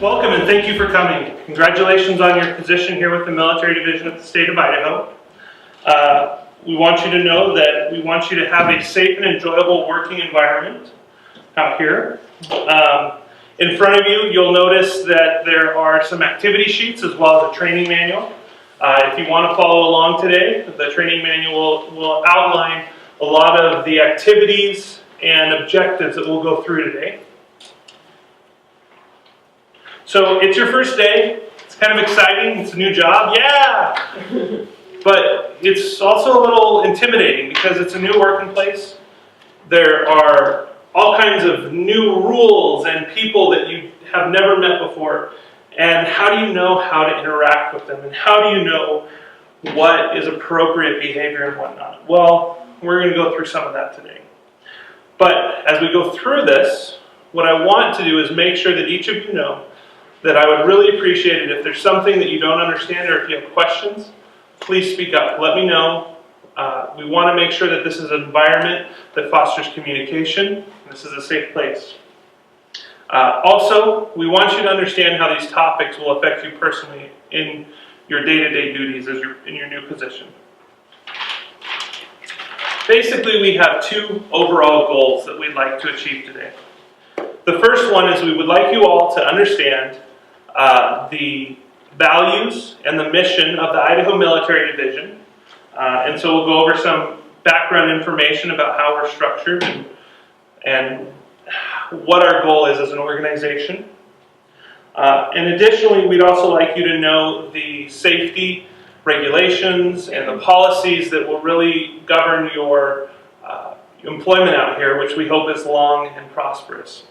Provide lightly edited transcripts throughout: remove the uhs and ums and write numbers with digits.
Welcome and thank you for coming. Congratulations on your position here with the Military Division of the state of Idaho. We want you to know that we want you to have a safe and enjoyable working environment out here. In front of you, you'll notice that there are some activity sheets as well as a training manual. If you want to follow along today, the training manual will outline a lot of the activities and objectives that we'll go through today. So it's your first day. It's kind of exciting. It's a new job. Yeah! But it's also a little intimidating because it's a new working place. There are all kinds of new rules and people that you have never met before. And how do you know how to interact with them? And how do you know what is appropriate behavior and whatnot? Well, we're going to go through some of that today. But as we go through this, what I want to do is make sure that each of you know that I would really appreciate it if there's something that you don't understand or if you have questions, please speak up. Let me know. We want to make sure that this is an environment that fosters communication. This is a safe place. Also, we want you to understand how these topics will affect you personally in your day-to-day duties as in your new position. Basically, we have two overall goals that we'd like to achieve today. The first one is we would like you all to understand the values and the mission of the Idaho Military Division. And so we'll go over some background information about how we're structured and what our goal is as an organization. And additionally, we'd also like you to know the safety regulations and the policies that will really govern your employment out here, which we hope is long and prosperous.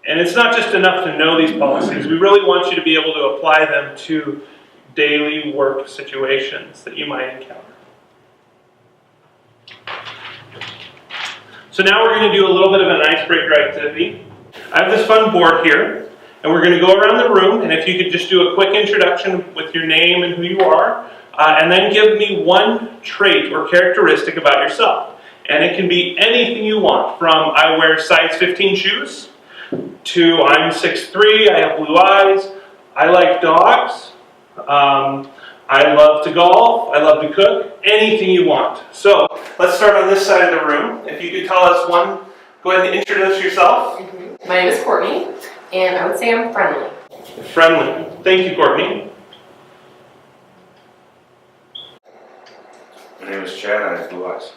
And it's not just enough to know these policies. We really want you to be able to apply them to daily work situations that you might encounter. So now we're going to do a little bit of an icebreaker activity. I have this fun board here, and we're going to go around the room, and if you could just do a quick introduction with your name and who you are, and then give me one trait or characteristic about yourself. And it can be anything you want, from I wear size 15 shoes, to I'm 6'3", I have blue eyes, I like dogs, I love to golf, I love to cook, anything you want. So let's start on this side of the room. If you could tell us go ahead and introduce yourself. My name is Courtney, and I would say I'm friendly. Friendly. Thank you, Courtney. My name is Chad, I have blue eyes.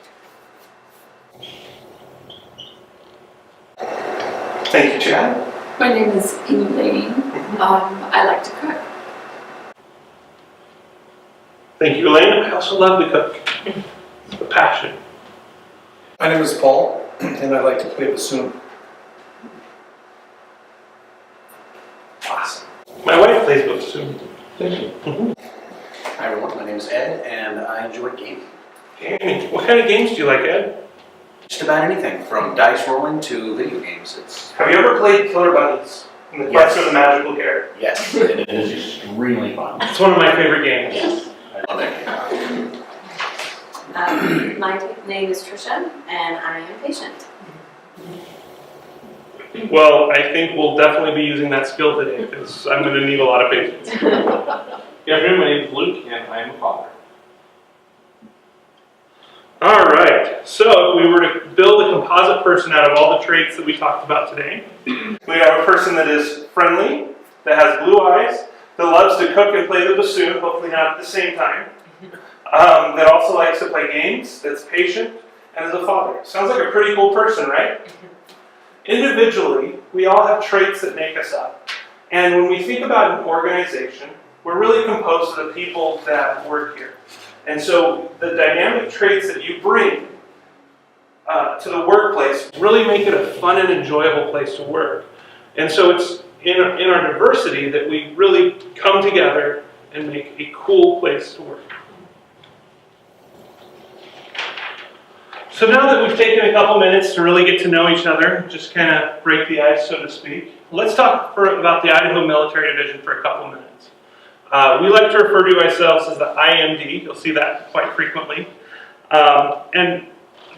Thank you, Chad. My name is Elaine. I like to cook. Thank you, Elaine. I also love to cook. It's a passion. My name is Paul, and I like to play bassoon. Awesome. My wife plays bassoon. Thank you. Hi everyone, my name is Ed, and I enjoy gaming. Gaming. What kind of games do you like, Ed? Just about anything, from dice rolling to video games. Have you ever played Killer Bunnies in the Quest for the Magical Carrot? Yes, it is extremely fun. It's one of my favorite games. Yes, I love that game. My name is Trisha, and I am patient. Well, I think we'll definitely be using that skill today because I'm going to need a lot of patience. Good afternoon, my name is Luke, and I am a father. All right, so if we were to build a composite person out of all the traits that we talked about today, we have a person that is friendly, that has blue eyes, that loves to cook and play the bassoon, hopefully not at the same time, that also likes to play games, that's patient, and is a father. Sounds like a pretty cool person, right? Individually, we all have traits that make us up. And when we think about an organization, we're really composed of the people that work here. And so the dynamic traits that you bring to the workplace really make it a fun and enjoyable place to work. And so it's in our diversity that we really come together and make a cool place to work. So now that we've taken a couple minutes to really get to know each other, just kind of break the ice, so to speak, let's talk about the Idaho Military Division for a couple minutes. We like to refer to ourselves as the IMD. You'll see that quite frequently. And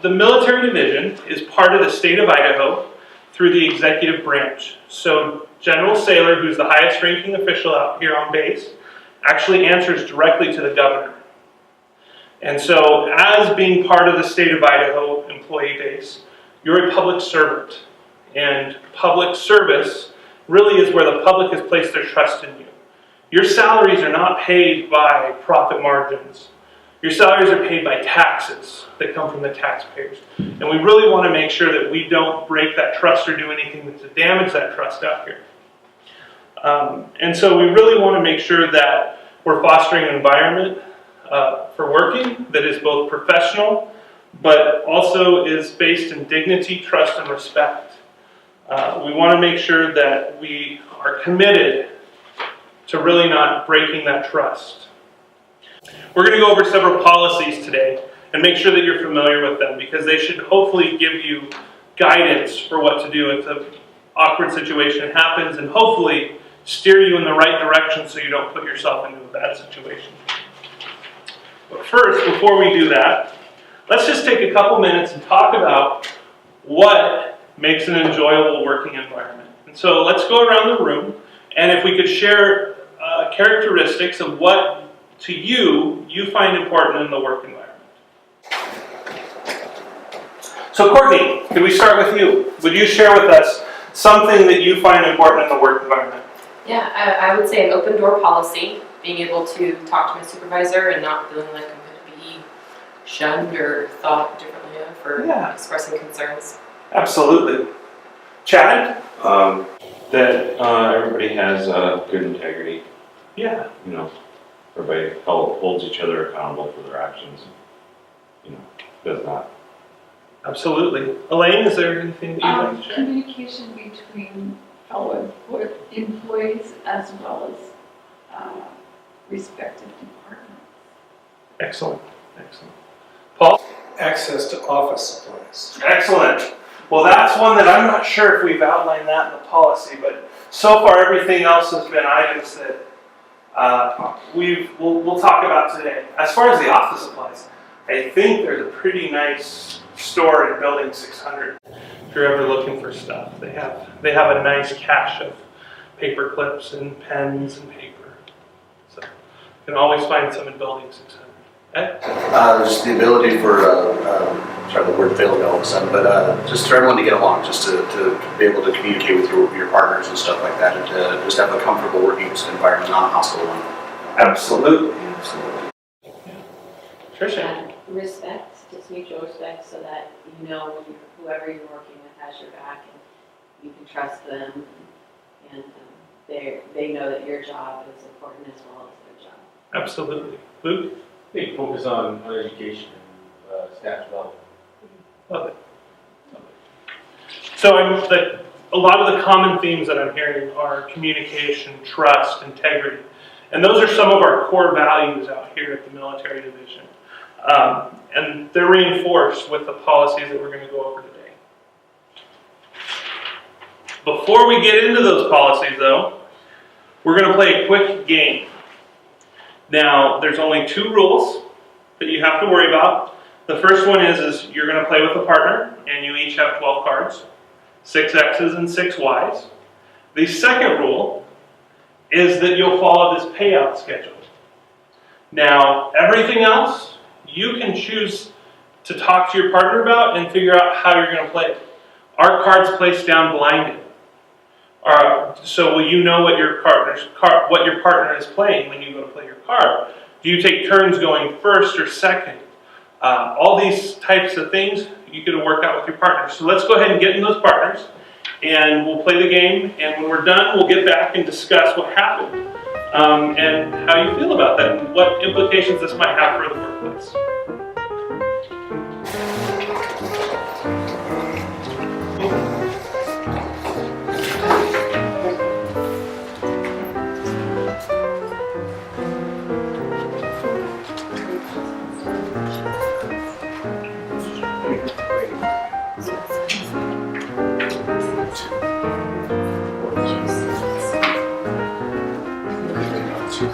the Military Division is part of the state of Idaho through the executive branch. So General Saylor, who's the highest ranking official out here on base, actually answers directly to the governor. And so as being part of the state of Idaho employee base, you're a public servant. And public service really is where the public has placed their trust in you. Your salaries are not paid by profit margins. Your salaries are paid by taxes that come from the taxpayers. And we really want to make sure that we don't break that trust or do anything to damage that trust out here. And so we really want to make sure that we're fostering an environment for working that is both professional, but also is based in dignity, trust, and respect. We want to make sure that we are committed to really not breaking that trust. We're going to go over several policies today and make sure that you're familiar with them, because they should hopefully give you guidance for what to do if an awkward situation happens, and hopefully steer you in the right direction so you don't put yourself into a bad situation. But first, before we do that, let's just take a couple minutes and talk about what makes an enjoyable working environment. And so let's go around the room, and if we could share characteristics of what to you find important in the work environment. So Courtney, can we start with you? Would you share with us something that you find important in the work environment? Yeah, I would say an open door policy, being able to talk to my supervisor and not feeling like I'm going to be shunned or thought differently of for expressing concerns. Absolutely. Chad? That everybody has good integrity. Yeah. You know, everybody holds each other accountable for their actions. You know, does not. Absolutely. Elaine, is there anything that you'd like to share? Communication between fellow employees as well as respective departments. Excellent. Excellent. Paul? Access to office supplies. Excellent. Well, that's one that I'm not sure if we've outlined that in the policy, but so far everything else has been items that we'll talk about today. As far as the office supplies, I think there's a pretty nice store in Building 600. If you're ever looking for stuff, they have a nice cache of paper clips and pens and paper. So you can always find some in Building 600. Ed? There's the ability for, sorry, the word failed me all of a sudden, but just for everyone to get along, just to be able to communicate with your partners and stuff like that, and to just have a comfortable working environment, not a hostile one. Absolutely. Absolutely. Yeah. Tricia? Respect, just mutual respect, so that you know whoever you're working with has your back and you can trust them, and they know that your job is important as well as their job. Absolutely. Luke? I think focus on education and staff development. Love it. So a lot of the common themes that I'm hearing are communication, trust, integrity. And those are some of our core values out here at the military division. And they're reinforced with the policies that we're going to go over today. Before we get into those policies though, we're going to play a quick game. Now, there's only 2 rules that you have to worry about. The first one is you're going to play with a partner, and you each have 12 cards, 6 X's and 6 Y's. The second rule is that you'll follow this payout schedule. Now, everything else, you can choose to talk to your partner about and figure out how you're going to play it. Our cards place down blinded. So will you know what your partner is playing when you go to play your card? Do you take turns going first or second? All these types of things you can work out with your partner. So let's go ahead and get in those partners, and we'll play the game. And when we're done, we'll get back and discuss what happened and how you feel about that and what implications this might have for the workplace.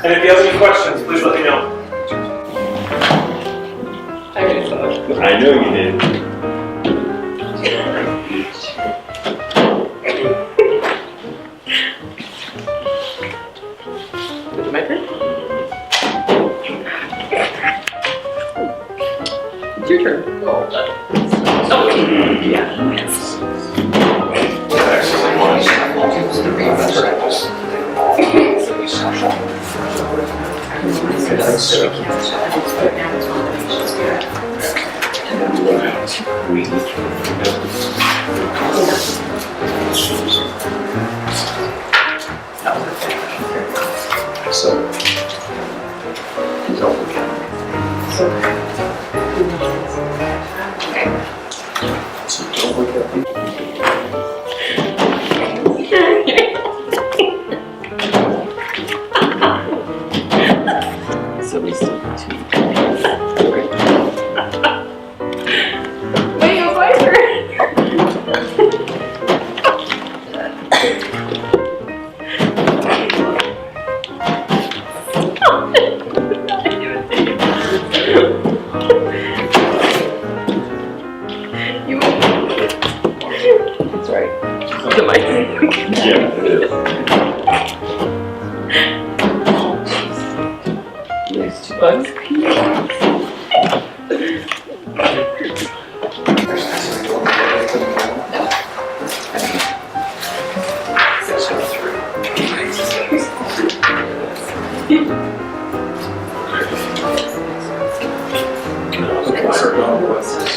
And if you have any questions, please let me know. I know you did. It's your turn. So, so don't look at me. So we still have two. Wait, it's my turn. That's right. Am I? Yeah, it is. There's 2 bugs. Okay, so now what's this?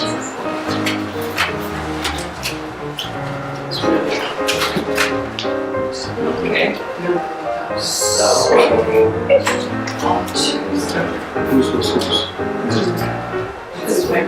Okay. Who's? This is my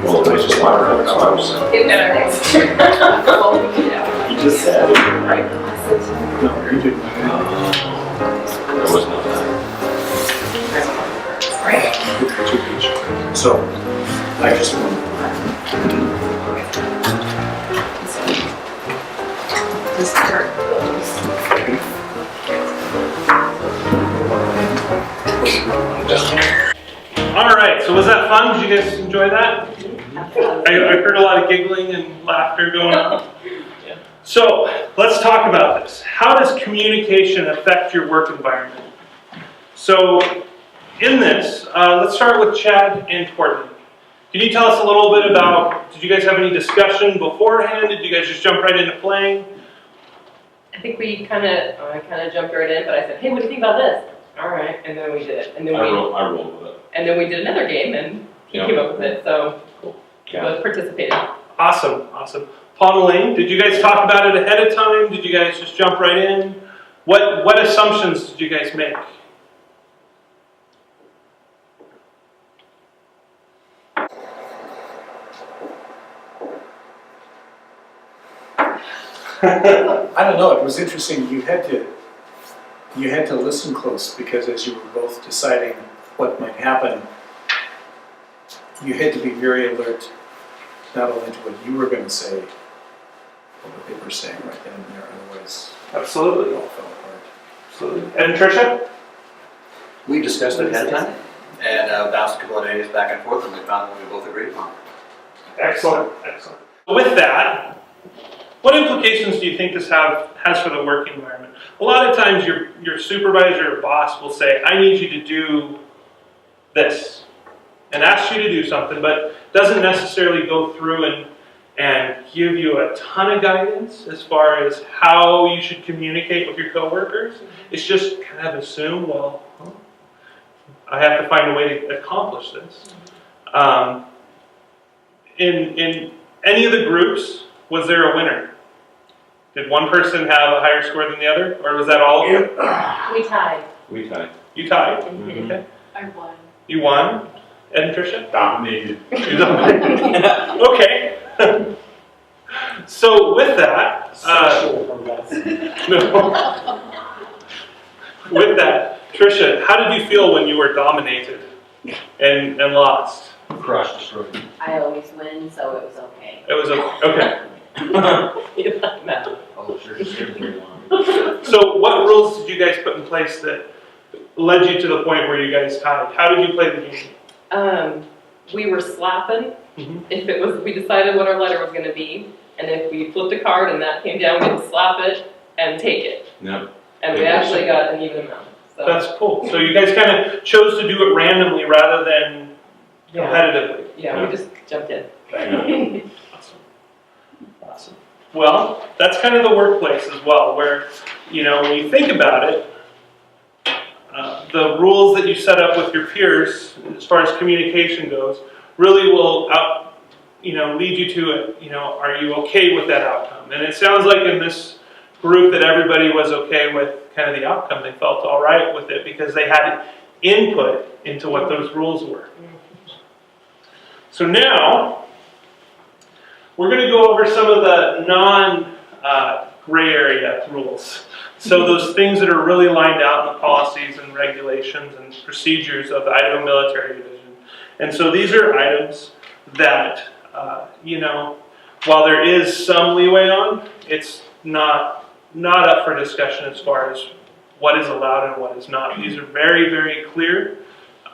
Well, they just want to house. Get better next turn. You just said it. Right. No, you didn't. There was no time. Right. So, I just want This card goes. All right, so was that fun? Did you guys enjoy that? I heard a lot of giggling and laughter going on. So let's talk about this. How does communication affect your work environment? So in this, let's start with Chad and Courtney. Can you tell us a little bit about, did you guys have any discussion beforehand? Did you guys just jump right into playing? I think we I kind of jumped right in, but I said, hey, what do you think about this? All right, and then we did it. And then I rolled with it. and then we did another game, and he Yeah. came up with it, so we Yeah. both participated. Awesome, awesome. Paul and Elaine, did you guys talk about it ahead of time? Did you guys just jump right in? What assumptions did you guys make? I don't know, it was interesting, you had to listen close, because as you were both deciding what might happen, you had to be very alert, not only to what you were going to say, but what they were saying right then and there, otherwise Absolutely. it all fell apart. Absolutely. And Tricia? We discussed it ahead of time and bounced a couple of days back and forth, and we found what we both agreed upon. Excellent, excellent. With that, what implications do you think this has for the work environment? A lot of times your supervisor or boss will say, I need you to do this, and ask you to do something, but doesn't necessarily go through and give you a ton of guidance as far as how you should communicate with your coworkers. It's just kind of assume, well, I have to find a way to accomplish this. In any of the groups, was there a winner? Did one person have a higher score than the other, or was that all of you? We tied. We tied. You tied. Mhm. Okay. I won. You won. Ed and Tricia? Dominated. You dominated. Okay. So with that, no. With that, Tricia, how did you feel when you were dominated? and lost. Crushed, destroyed. I always win, so it was okay. It was okay. Oh, sure, just very long. So what rules did you guys put in place that led you to the point where you guys tied? How did you play the game? We were slapping Mhm. if it was, we decided what our letter was gonna be, and if we flipped a card and that came down, we'd slap it and take it. Yep. And we actually got an even amount, so. That's cool. So you guys kind of chose to do it randomly rather than Yeah, competitively. yeah, we just jumped in. Awesome. Awesome. Well, that's kind of the workplace as well, where, when you think about it, the rules that you set up with your peers, as far as communication goes, really will lead you to it. Are you okay with that outcome? And it sounds like in this group that everybody was okay with kind of the outcome. They felt all right with it because they had input into what those rules were. So now, we're going to go over some of the non-gray area rules. So those things that are really lined out in the policies and regulations and procedures of the Idaho Military Division. And so these are items that, while there is some leeway on, it's not up for discussion as far as what is allowed and what is not. These are very, very clear.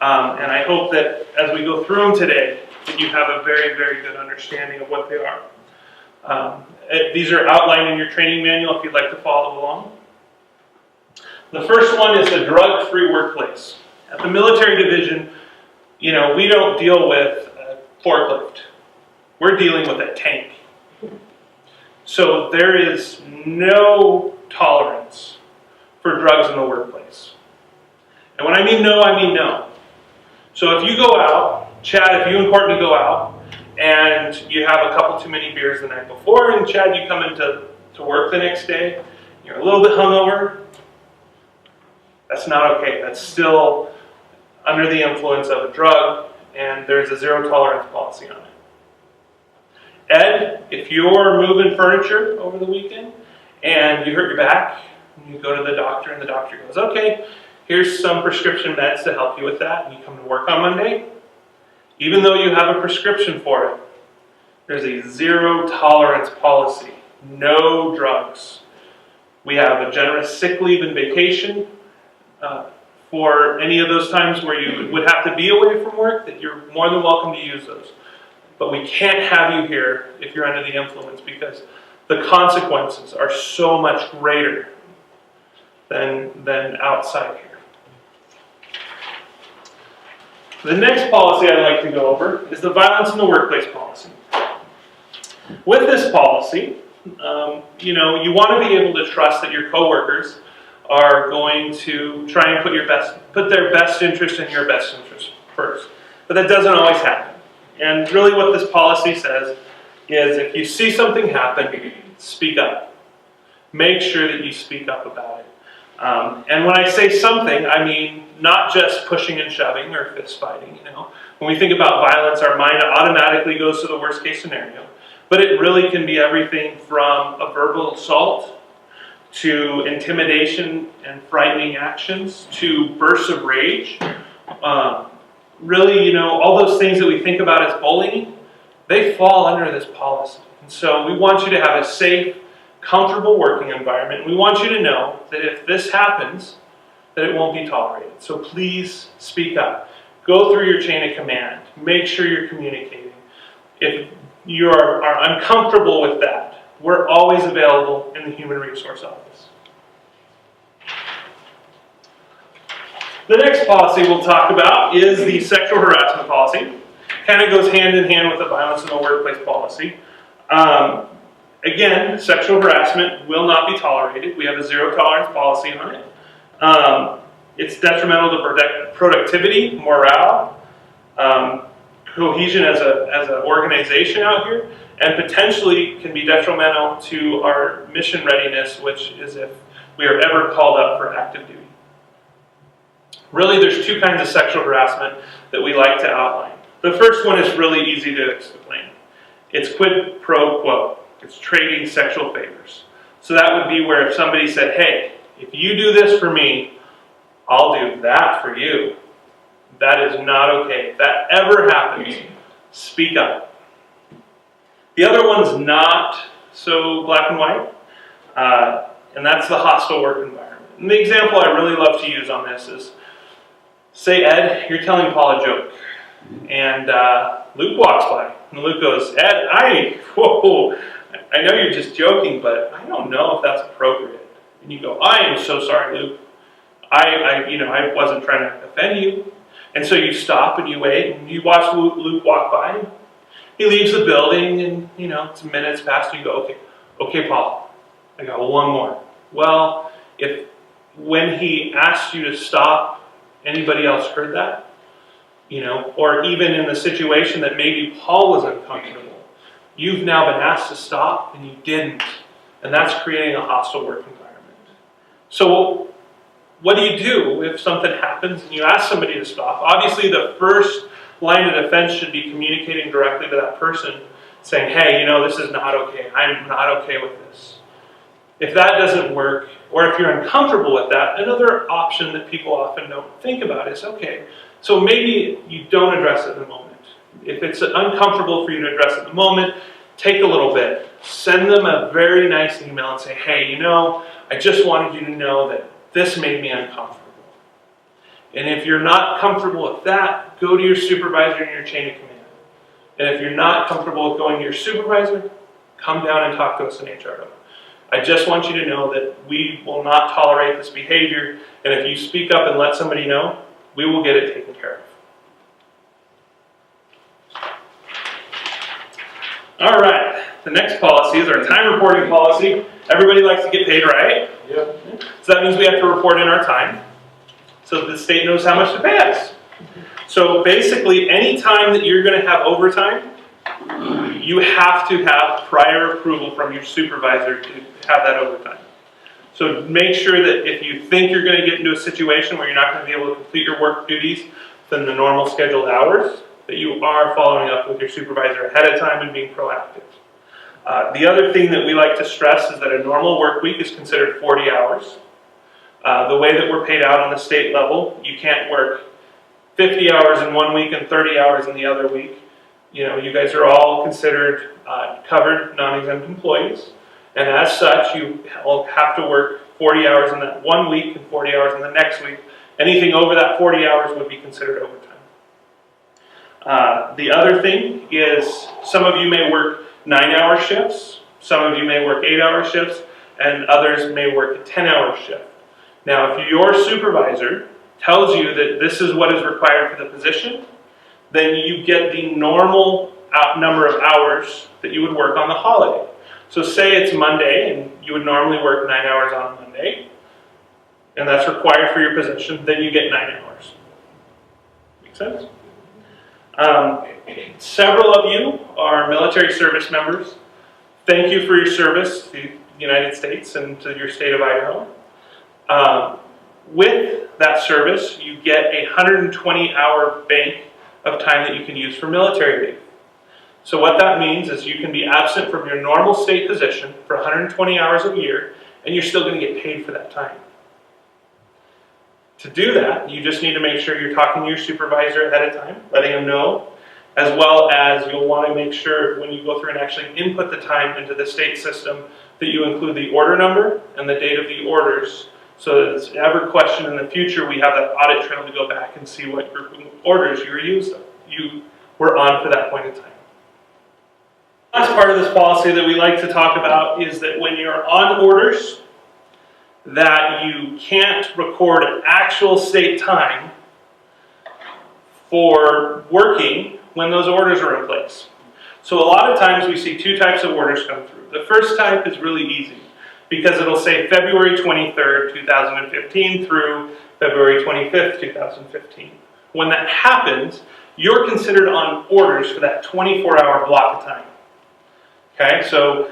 And I hope that as we go through them today, that you have a very, very good understanding of what they are. These are outlined in your training manual if you'd like to follow along. The first one is the drug-free workplace. At the military division, we don't deal with a forklift. We're dealing with a tank. So there is no tolerance for drugs in the workplace. And when I mean no, I mean no. So if you go out, Chad, if you and Courtney go out, and you have a couple too many beers the night before, and Chad, you come into work the next day, you're a little bit hungover, that's not okay. That's still under the influence of a drug, and there's a zero tolerance policy on it. Ed, if you're moving furniture over the weekend, and you hurt your back, and you go to the doctor, and the doctor goes, okay, here's some prescription meds to help you with that, and you come to work on Monday, even though you have a prescription for it, there's a zero tolerance policy. No drugs. We have a generous sick leave and vacation for any of those times where you would have to be away from work, that you're more than welcome to use those. But we can't have you here if you're under the influence because the consequences are so much greater than outside here. The next policy I'd like to go over is the violence in the workplace policy. With this policy, you want to be able to trust that your coworkers are going to try and put their best interest in your best interest first. But that doesn't always happen. And really what this policy says is if you see something happen, speak up. Make sure that you speak up about it. And when I say something, I mean not just pushing and shoving or fist fighting. When we think about violence, our mind automatically goes to the worst case scenario. But it really can be everything from a verbal assault to intimidation and frightening actions to bursts of rage. Really, all those things that we think about as bullying, they fall under this policy. And so we want you to have a safe, comfortable working environment. We want you to know that if this happens, that it won't be tolerated. So please speak up. Go through your chain of command. Make sure you're communicating. If you are uncomfortable with that, we're always available in the Human Resource Office. The next policy we'll talk about is the sexual harassment policy. Kind of goes hand in hand with the violence in the workplace policy. Again, sexual harassment will not be tolerated. We have a zero tolerance policy on it. It's detrimental to productivity, morale, cohesion as an organization out here, and potentially can be detrimental to our mission readiness, which is if we are ever called up for active duty. Really, there's two kinds of sexual harassment that we like to outline. The first one is really easy to explain. It's quid pro quo. It's trading sexual favors. So that would be where if somebody said, hey, if you do this for me, I'll do that for you. That is not okay. If that ever happens, speak up. The other one's not so black and white, and that's the hostile work environment. And the example I really love to use on this is, say, Ed, you're telling Paul a joke, and Luke walks by, and Luke goes, Ed, I know you're just joking, but I don't know if that's appropriate. And you go, I am so sorry, Luke. I wasn't trying to offend you. And so you stop and you wait and you watch Luke walk by. He leaves the building and, some minutes pass and you go, okay, Paul, I got one more. Well, when he asked you to stop, anybody else heard that? Or even in the situation that maybe Paul was uncomfortable, you've now been asked to stop and you didn't. And that's creating a hostile work environment. So what do you do if something happens and you ask somebody to stop? Obviously, the first line of defense should be communicating directly to that person, saying, hey, this is not okay. I'm not okay with this. If that doesn't work, or if you're uncomfortable with that, another option that people often don't think about is, okay, so maybe you don't address it in the moment. If it's uncomfortable for you to address it in the moment, take a little bit. Send them a very nice email and say, hey, I just wanted you to know that this made me uncomfortable. And if you're not comfortable with that, go to your supervisor in your chain of command. And if you're not comfortable with going to your supervisor, come down and talk to us in HRO. I just want you to know that we will not tolerate this behavior, and if you speak up and let somebody know, we will get it taken care of. All right, the next policy is our time reporting policy. Everybody likes to get paid, right? Yep. So that means we have to report in our time so that the state knows how much to pay us. So basically, any time that you're going to have overtime, you have to have prior approval from your supervisor to have that overtime. So make sure that if you think you're going to get into a situation where you're not going to be able to complete your work duties within the normal scheduled hours, that you are following up with your supervisor ahead of time and being proactive. The other thing that we like to stress is that a normal work week is considered 40 hours. The way that we're paid out on the state level, you can't work 50 hours in one week and 30 hours in the other week. You guys are all considered covered non-exempt employees. And as such, you will have to work 40 hours in that one week and 40 hours in the next week. Anything over that 40 hours would be considered overtime. The other thing is some of you may work 9-hour shifts, some of you may work 8-hour shifts, and others may work a 10-hour shift. Now, if your supervisor tells you that this is what is required for the position, then you get the normal number of hours that you would work on the holiday. So say it's Monday and you would normally work 9 hours on Monday, and that's required for your position, then you get 9 hours. Make sense? Several of you are military service members. Thank you for your service to the United States and to your state of Idaho. With that service, you get a 120-hour bank of time that you can use for military leave. So what that means is you can be absent from your normal state position for 120 hours a year, and you're still going to get paid for that time. To do that, you just need to make sure you're talking to your supervisor ahead of time, letting them know, as well as you'll want to make sure when you go through and actually input the time into the state system that you include the order number and the date of the orders, so that if it's ever questioned in the future, we have that audit trail to go back and see what group of orders you were on for that point in time. Last part of this policy that we like to talk about is that when you're on orders, that you can't record an actual state time for working when those orders are in place. So a lot of times we see two types of orders come through. The first type is really easy because it'll say February 23rd, 2015 through February 25th, 2015. When that happens, you're considered on orders for that 24-hour block of time. Okay, so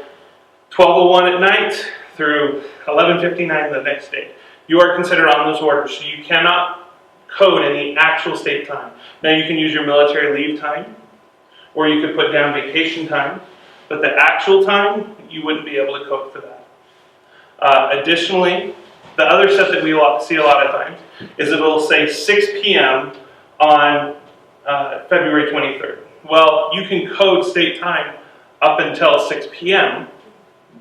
12:01 at night through 11:59 the next day. You are considered on those orders, so you cannot code any actual state time. Now you can use your military leave time, or you could put down vacation time, but the actual time, you wouldn't be able to code for that. Additionally, the other stuff that we see a lot of times is it'll say 6 p.m. on February 23rd. Well, you can code state time up until 6 p.m.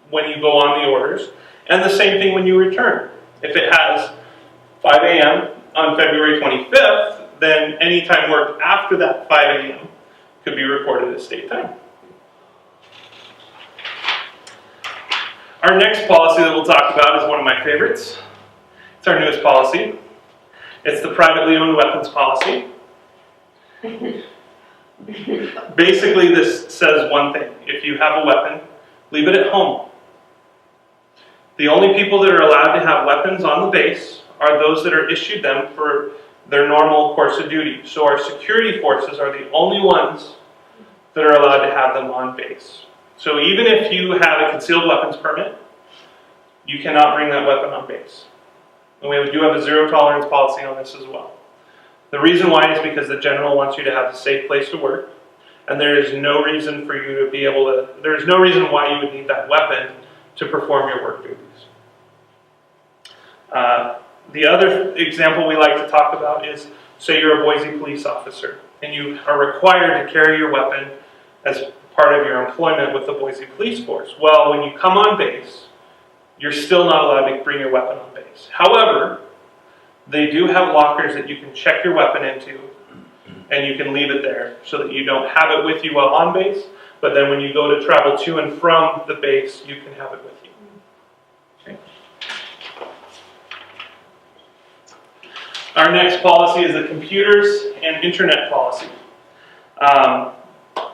when you go on the orders, and the same thing when you return. If it has 5 a.m. on February 25th, then any time worked after that 5 a.m. could be recorded as state time. Our next policy that we'll talk about is one of my favorites. It's our newest policy. It's the privately owned weapons policy. Basically, this says one thing. If you have a weapon, leave it at home. The only people that are allowed to have weapons on the base are those that are issued them for their normal course of duty. So our security forces are the only ones that are allowed to have them on base. So even if you have a concealed weapons permit, you cannot bring that weapon on base. And we do have a zero tolerance policy on this as well. The reason why is because the general wants you to have a safe place to work, and there is no reason for you to be able to, there is no reason why you would need that weapon to perform your work duties. The other example we like to talk about is, say you're a Boise police officer, and you are required to carry your weapon as part of your employment with the Boise Police Force. Well, when you come on base, you're still not allowed to bring your weapon on base. However, they do have lockers that you can check your weapon into, and you can leave it there so that you don't have it with you while on base, but then when you go to travel to and from the base, you can have it with you. Okay. Our next policy is the computers and internet policy.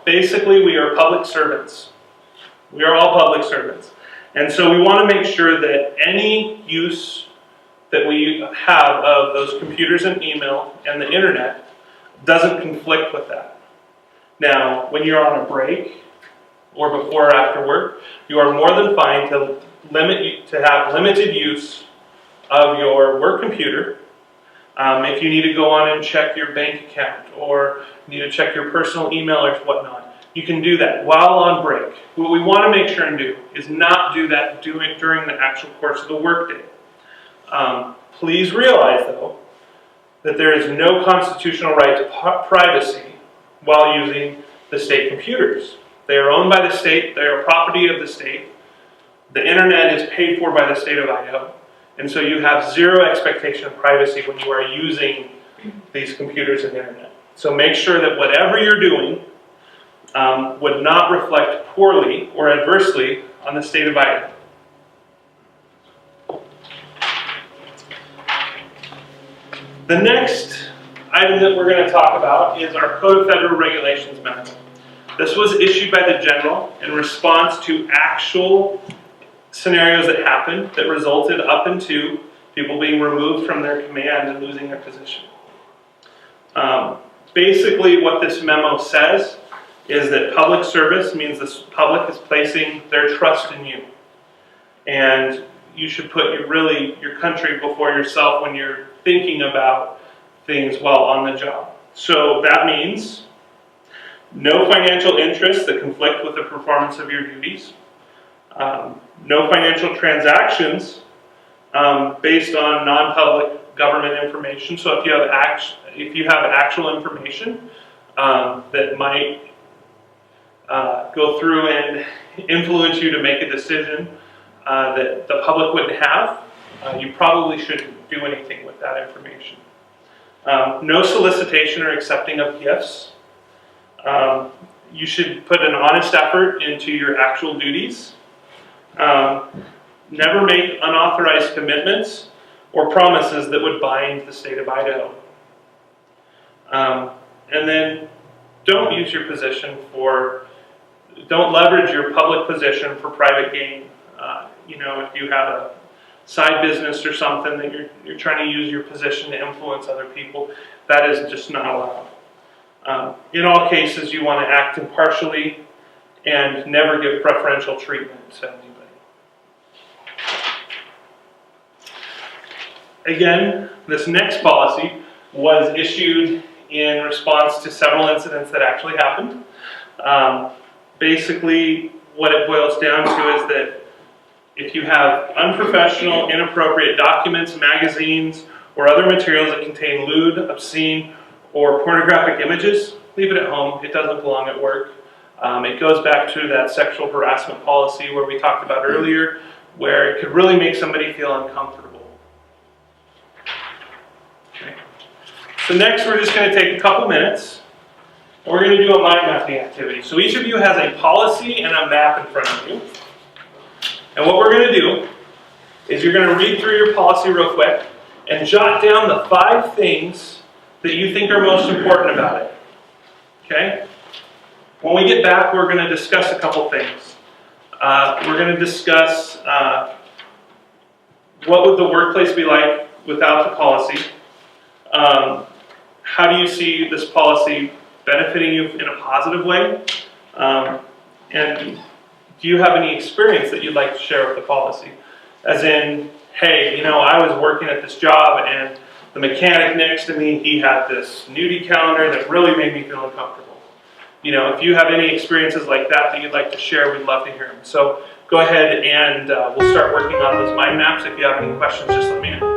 Basically, we are public servants. We are all public servants. And so we want to make sure that any use that we have of those computers and email and the internet doesn't conflict with that. Now, when you're on a break or before or after work, you are more than fine to have limited use of your work computer. If you need to go on and check your bank account or need to check your personal email or whatnot, you can do that while on break. What we want to make sure and do is not do that during the actual course of the workday. Please realize, though, that there is no constitutional right to privacy while using the state computers. They are owned by the state, they are property of the state. The internet is paid for by the state of Idaho, and so you have zero expectation of privacy when you are using these computers and internet. So make sure that whatever you're doing would not reflect poorly or adversely on the state of Idaho. The next item that we're going to talk about is our Code of Federal Regulations memo. This was issued by the General in response to actual scenarios that happened that resulted up into people being removed from their command and losing their position. Basically, what this memo says is that public service means the public is placing their trust in you. And you should put your country before yourself when you're thinking about things while on the job. So that means no financial interests that conflict with the performance of your duties, no financial transactions based on non-public government information. So if you have actual information that might go through and influence you to make a decision that the public wouldn't have, you probably shouldn't do anything with that information. No solicitation or accepting of gifts. You should put an honest effort into your actual duties. Never make unauthorized commitments or promises that would bind the state of Idaho. And then don't use your position don't leverage your public position for private gain. If you have a side business or something that you're trying to use your position to influence other people, that is just not allowed. In all cases, you want to act impartially and never give preferential treatment to anybody. Again, this next policy was issued in response to several incidents that actually happened. Basically, what it boils down to is that if you have unprofessional, inappropriate documents, magazines, or other materials that contain lewd, obscene, or pornographic images, leave it at home. It doesn't belong at work. It goes back to that sexual harassment policy where we talked about earlier, where it could really make somebody feel uncomfortable. Okay. So next we're just going to take a couple minutes and we're going to do a mind mapping activity. So each of you has a policy and a map in front of you. And what we're going to do is you're going to read through your policy real quick and jot down the 5 things that you think are most important about it. Okay? When we get back, we're going to discuss a couple things. We're going to discuss what would the workplace be like without the policy. How do you see this policy benefiting you in a positive way? And do you have any experience that you'd like to share with the policy? As in, hey, you know, I was working at this job and the mechanic next to me, he had this nudie calendar that really made me feel uncomfortable. You know, if you have any experiences like that that you'd like to share, we'd love to hear them. So go ahead and we'll start working on those mind maps. If you have any questions, just let me know.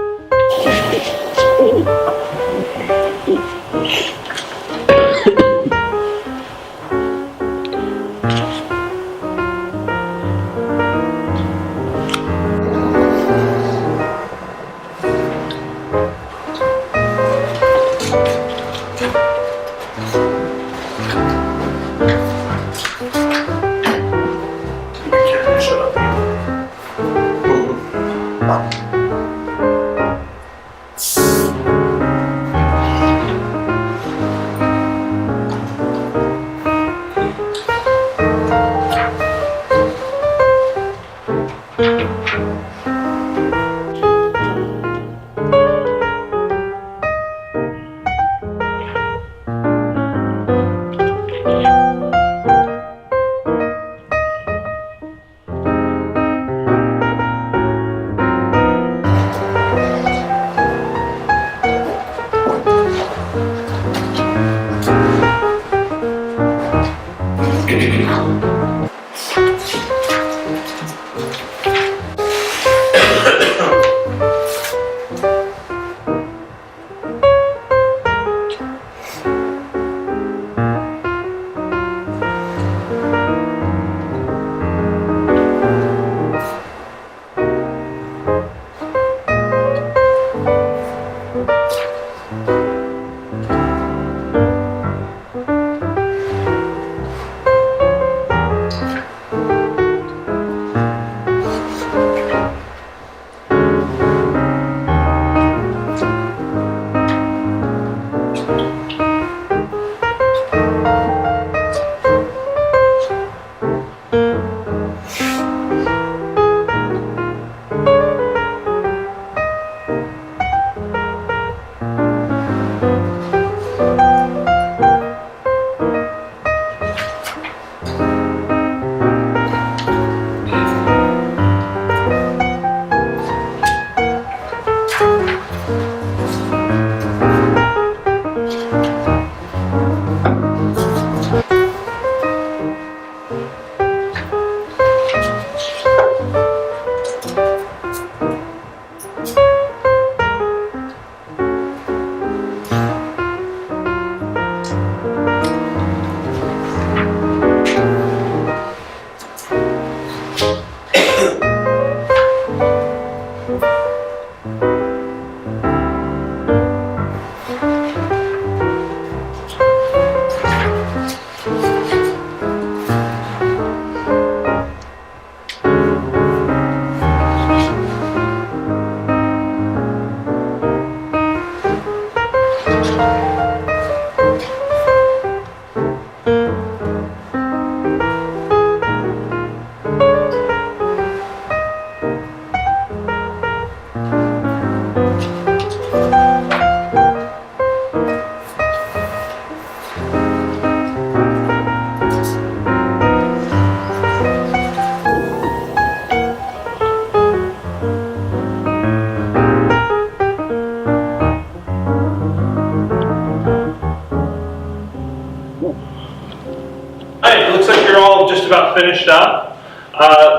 Just about finished up.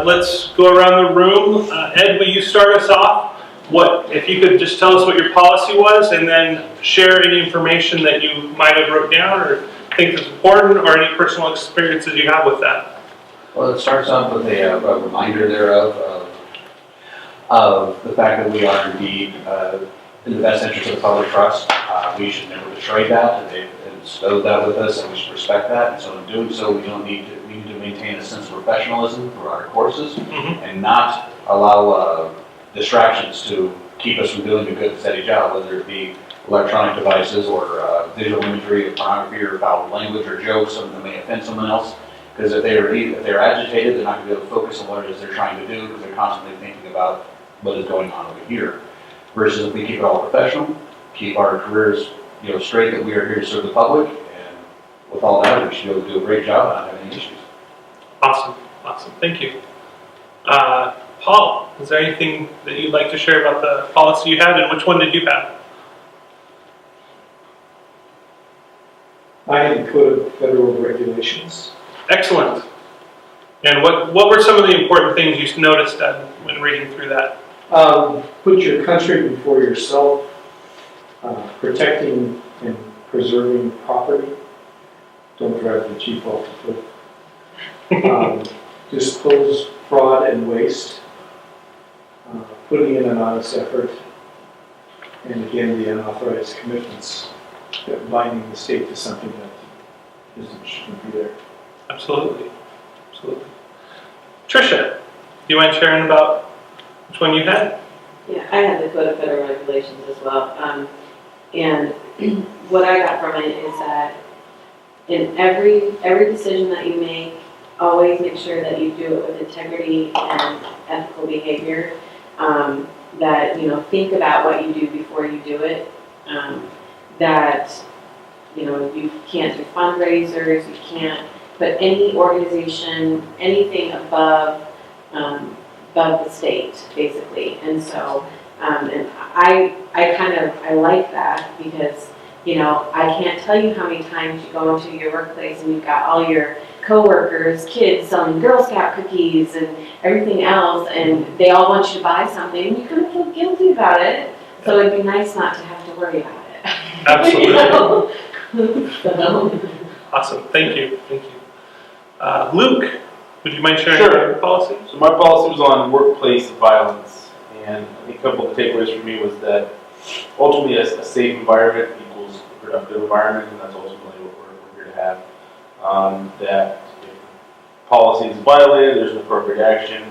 Let's go around the room. Ed, will you start us off what, if you could just tell us what your policy was and then share any information that you might have wrote down or think is important or any personal experiences you have with that. Well, it starts off with a reminder thereof of the fact that we are indeed in the best interest of the public trust. We should never betray that, and they've instilled that with us, and we should respect that. And so in doing so, we need to maintain a sense of professionalism throughout our courses and not allow distractions to keep us from doing a good, steady job, whether it be electronic devices or visual imagery of pornography or foul language or jokes, something that may offend someone else. Because if they're agitated, they're not going to be able to focus on what it is they're trying to do because they're constantly thinking about what is going on over here. Versus if we keep it all professional, keep our careers straight, that we are here to serve the public, and with all that, we should be able to do a great job and not have any issues. Awesome, awesome, thank you. Paul, is there anything that you'd like to share about the policy you had, and which one did you have? I had the Code of Federal Regulations. Excellent. And what were some of the important things you noticed when reading through that? Put your country before yourself, protecting and preserving property. Don't drive the Jeep off the cliff. Disclose fraud and waste. Putting in an honest effort. And again, the unauthorized commitments, that binding the state to something that shouldn't be there. Absolutely, absolutely. Tricia, do you mind sharing about which one you had? Yeah, I had the Code of Federal Regulations as well. And what I got from it is that in every decision that you make, always make sure that you do it with integrity and ethical behavior. That, think about what you do before you do it. That, you can't do fundraisers, you can't put any organization, anything above the state, basically. And so, and I like that because, I can't tell you how many times you go into your workplace and you've got all your coworkers, kids selling Girl Scout cookies and everything else, and they all want you to buy something, and you kind of feel guilty about it. So it'd be nice not to have to worry about it. Absolutely. So. Awesome, thank you, thank you. Luke, would you mind sharing Sure. your policy? So my policy was on workplace violence, and I think a couple of the takeaways for me was that ultimately a safe environment equals a productive environment, and that's ultimately what we're here to have. That if policy is violated, there's an appropriate action,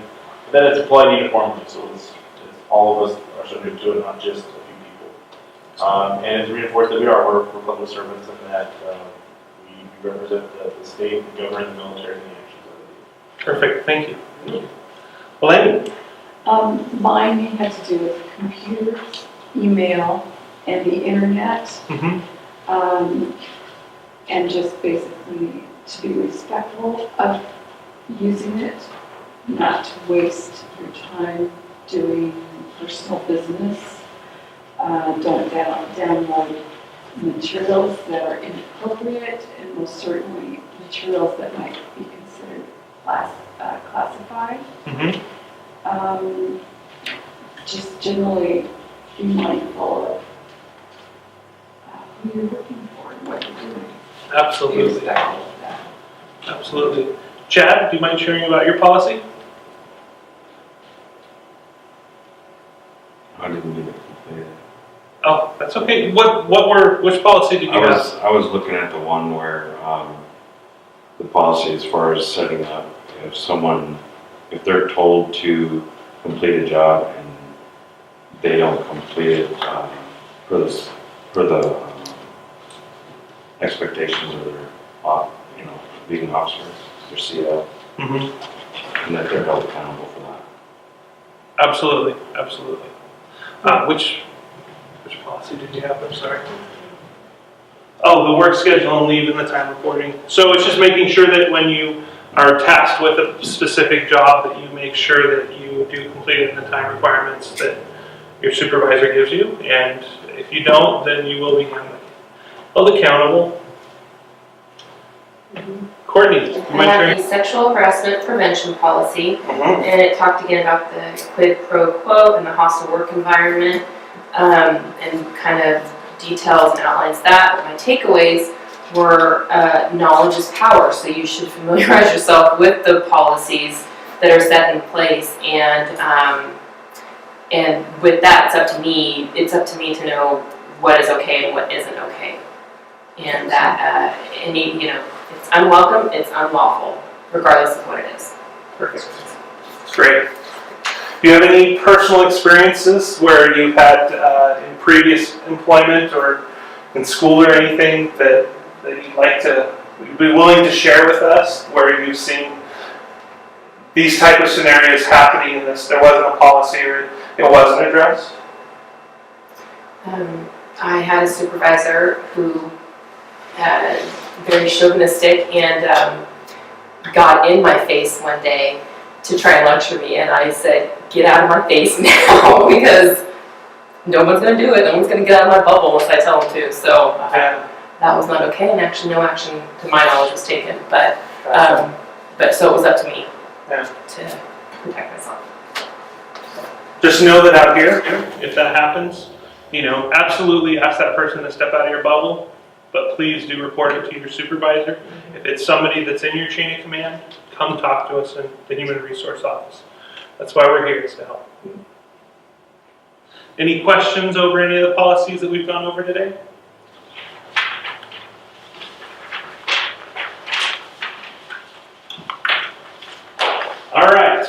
but that it's applied uniformly, so it's all of us are subject to it, not just a few people. And it's reinforced that we're public servants and that we represent the state, the government, the military, and the actions of it. Perfect, thank you. Elaine? Mine had to do with computers, email, and the internet. And just basically to be respectful of using it, not to waste your time doing personal business. Don't download materials that are inappropriate, and most certainly materials that might be considered classified. Just generally be mindful of who you're working for and what you're doing. Absolutely. Absolutely. Chad, do you mind sharing about your policy? I didn't get it completed. Oh, that's okay. Which policy did you have? I was looking at the one where the policy as far as setting up, if they're told to complete a job and they don't complete it for the expectations of their leading officers, their CO, and that they're held accountable for that. Absolutely, absolutely. Which policy did you have? I'm sorry. Oh, the work schedule and leave and the time reporting. So it's just making sure that when you are tasked with a specific job that you make sure that you do complete it in the time requirements that your supervisor gives you. And if you don't, then you will be held accountable. Courtney, you I mind have sharing? the sexual harassment prevention policy, Mhm. and it talked again about the quid pro quo and the hostile work environment, and kind of details and outlines that. But my takeaways were knowledge is power, so you should familiarize yourself with the policies that are set in place, and with that, it's up to me. It's up to me to know what is okay and what isn't okay, and that it's unwelcome, it's unlawful, regardless of what it is. Perfect. That's great. Do you have any personal experiences where you've had in previous employment or in school or anything that you'd like to be willing to share with us, where you've seen these type of scenarios happening and there wasn't a policy or it wasn't addressed? I had a supervisor who very chauvinistic and got in my face one day to try and lecture me, and I said, "Get out of my face now," because no one's going to do it. No one's going to get out of my bubble unless I tell them to. So that was not okay, and actually no action, to my knowledge, was taken. But so it was up to me to protect myself. Just know that out here, if that happens, absolutely ask that person to step out of your bubble, but please do report it to your supervisor. If it's somebody that's in your chain of command, come talk to us in the Human Resource Office. That's why we're here, is to help. Any questions over any of the policies that we've gone over today? All right.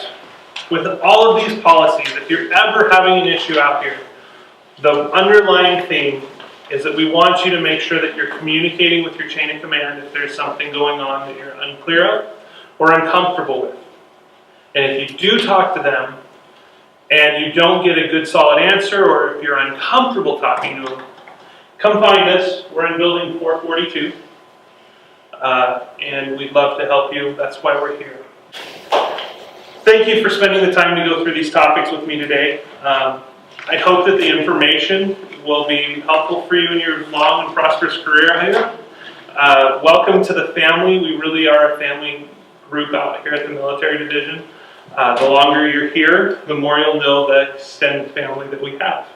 With all of these policies, if you're ever having an issue out here, the underlying theme is that we want you to make sure that you're communicating with your chain of command if there's something going on that you're unclear of or uncomfortable with. And if you do talk to them and you don't get a good solid answer, or if you're uncomfortable talking to them, come find us. We're in building 442. And we'd love to help you. That's why we're here. Thank you for spending the time to go through these topics with me today. I hope that the information will be helpful for you in your long and prosperous career here. Welcome to the family. We really are a family group out here at the Military Division. The longer you're here, the more you'll know the extended family that we have.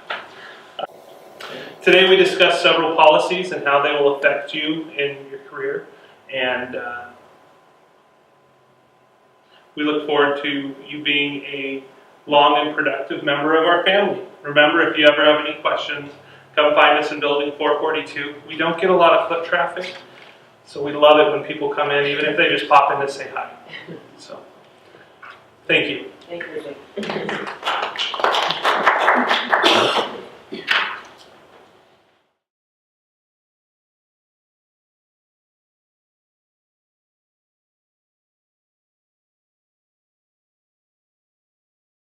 Today we discussed several policies and how they will affect you in your career. And we look forward to you being a long and productive member of our family. Remember, if you ever have any questions, come find us in building 442. We don't get a lot of foot traffic, so we love it when people come in, even if they just pop in to say hi. So, thank you. Thank you.